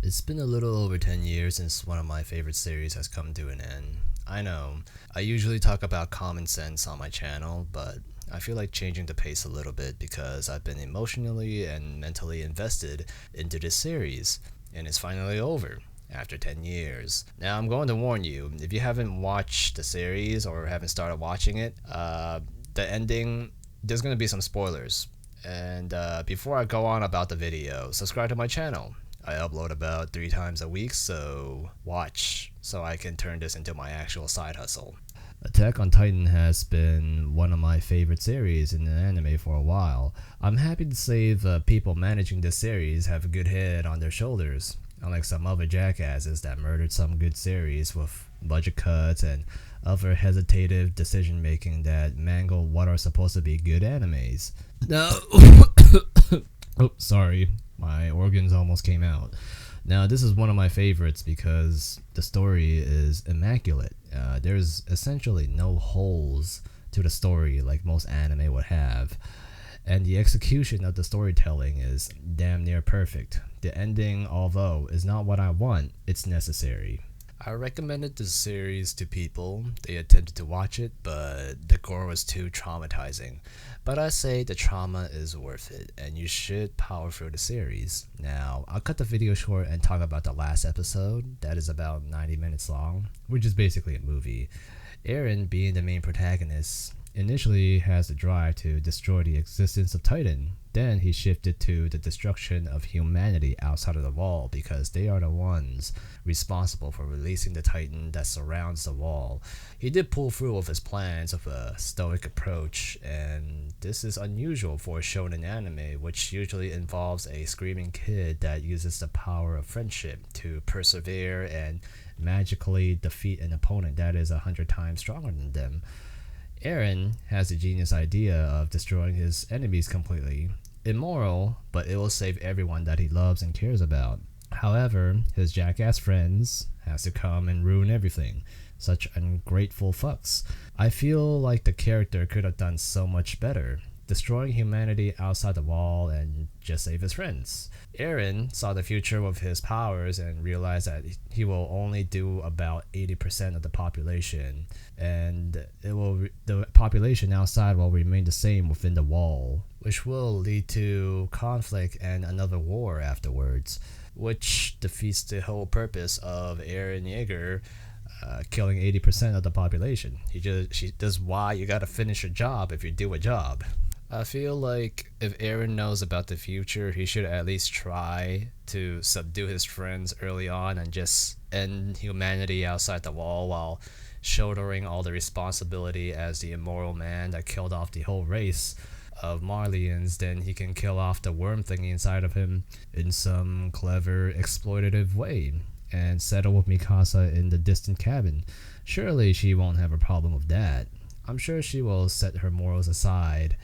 It's been a little over 10 years since one of my favorite series has come to an end. I know, I usually talk about common sense on my channel, but I feel like changing the pace a little bit because I've been emotionally and mentally invested into this series, and it's finally over after 10 years. Now, I'm going to warn you, if you haven't watched the series or haven't started watching it, the ending, there's going to be some spoilers. And before I go on about the video, subscribe to my channel. I upload about 3 times a week, so watch so I can turn this into my actual side hustle. Attack on Titan has been one of my favorite series in the anime for a while. I'm happy to say the people managing this series have a good head on their shoulders, unlike some other jackasses that murdered some good series with budget cuts and other hesitative decision making that mangle what are supposed to be good animes. Now, oh, sorry. My organs almost came out. Now, this is one of my favorites because the story is immaculate. There's essentially no holes to the story like most anime would have. And the execution of the storytelling is damn near perfect. The ending, although, is not what I want, it's necessary. I recommended the series to people. They attempted to watch it, but the gore was too traumatizing. But I say the trauma is worth it, and you should power through the series. Now, I'll cut the video short and talk about the last episode. That is about 90 minutes long, which is basically a movie. Eren, being the main protagonist, initially has the drive to destroy the existence of Titan. Then he shifted to the destruction of humanity outside of the wall because they are the ones responsible for releasing the Titan that surrounds the wall. He did pull through with his plans of a stoic approach, and this is unusual for a shonen anime, which usually involves a screaming kid that uses the power of friendship to persevere and magically defeat an opponent that is 100 times stronger than them. Eren has the genius idea of destroying his enemies completely. Immoral, but it will save everyone that he loves and cares about. However, his jackass friends has to come and ruin everything. Such ungrateful fucks. I feel like the character could have done so much better, destroying humanity outside the wall and just save his friends. Eren saw the future with his powers and realized that he will only do about 80% of the population, and the population outside will remain the same within the wall, which will lead to conflict and another war afterwards, which defeats the whole purpose of Eren Yeager killing 80% of the population. That's why you gotta finish a job if you do a job. I feel like if Eren knows about the future, he should at least try to subdue his friends early on and just end humanity outside the wall while shouldering all the responsibility as the immoral man that killed off the whole race of Marleyans. Then he can kill off the worm thingy inside of him in some clever, exploitative way and settle with Mikasa in the distant cabin. Surely she won't have a problem with that. I'm sure she will set her morals aside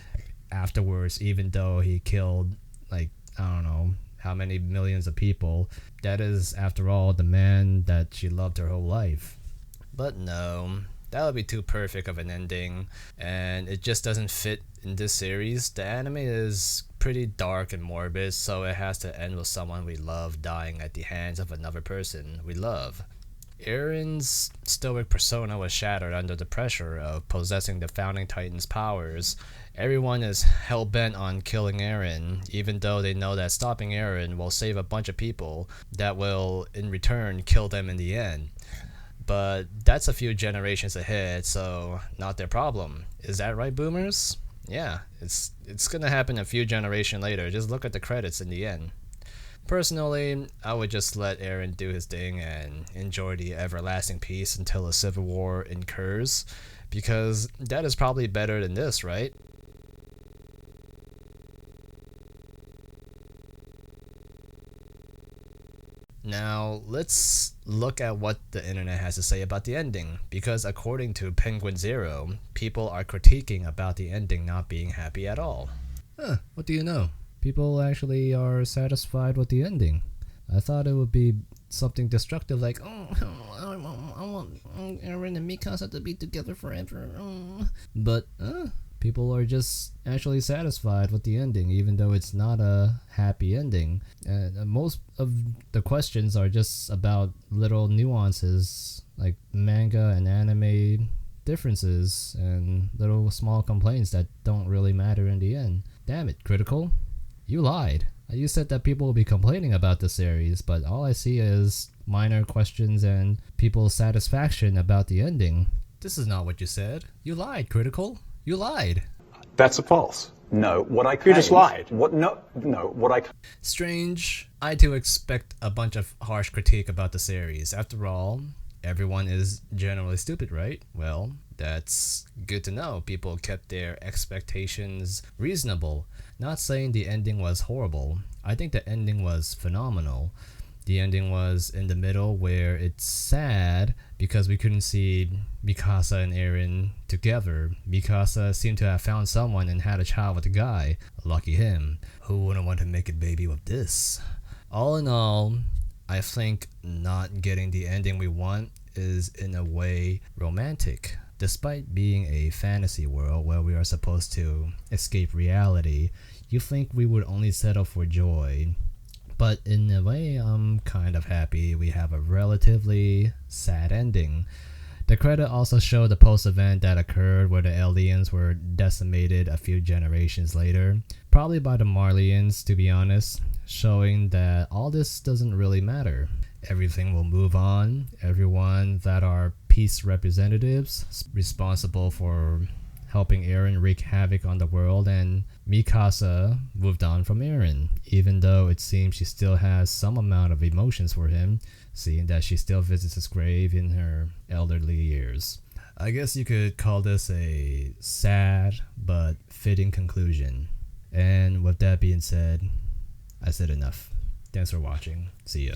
afterwards, even though he killed, like, I don't know how many millions of people. That is, after all, the man that she loved her whole life. But no, that would be too perfect of an ending, and it just doesn't fit in this series. The anime is pretty dark and morbid, so it has to end with someone we love dying at the hands of another person we love. Eren's stoic persona was shattered under the pressure of possessing the Founding Titan's powers. Everyone is hell-bent on killing Eren, even though they know that stopping Eren will save a bunch of people that will, in return, kill them in the end. But that's a few generations ahead, so not their problem. Is that right, boomers? Yeah, it's gonna happen a few generations later. Just look at the credits in the end. Personally, I would just let Eren do his thing and enjoy the everlasting peace until a civil war incurs, because that is probably better than this, right? Now, let's look at what the internet has to say about the ending, because according to Penguin Zero, people are critiquing about the ending not being happy at all. What do you know? People actually are satisfied with the ending. I thought it would be something destructive like, I want Eren and Mikasa to be together forever. But People are just actually satisfied with the ending, even though it's not a happy ending. And most of the questions are just about little nuances, like manga and anime differences, and little small complaints that don't really matter in the end. Damn it, Critical. You lied. You said that people will be complaining about the series, but all I see is minor questions and people's satisfaction about the ending. This is not what you said. You lied, Critical. You lied. That's false. No, what I You just lied. What I... Strange. I do expect a bunch of harsh critique about the series. After all, everyone is generally stupid, right? Well, that's good to know. People kept their expectations reasonable. Not saying the ending was horrible. I think the ending was phenomenal. The ending was in the middle where it's sad because we couldn't see Mikasa and Eren together. Mikasa seemed to have found someone and had a child with a guy. Lucky him. Who wouldn't want to make a baby with this? All in all, I think not getting the ending we want is in a way romantic. Despite being a fantasy world where we are supposed to escape reality, you think we would only settle for joy. But in a way, I'm kind of happy we have a relatively sad ending. The credit also showed the post-event that occurred where the aliens were decimated a few generations later, probably by the Marleyans to be honest, showing that all this doesn't really matter. Everything will move on. Everyone that are peace representatives responsible for helping Eren wreak havoc on the world, and Mikasa moved on from Eren, even though it seems she still has some amount of emotions for him, seeing that she still visits his grave in her elderly years. I guess you could call this a sad but fitting conclusion. And with that being said, I said enough. Thanks for watching. See ya.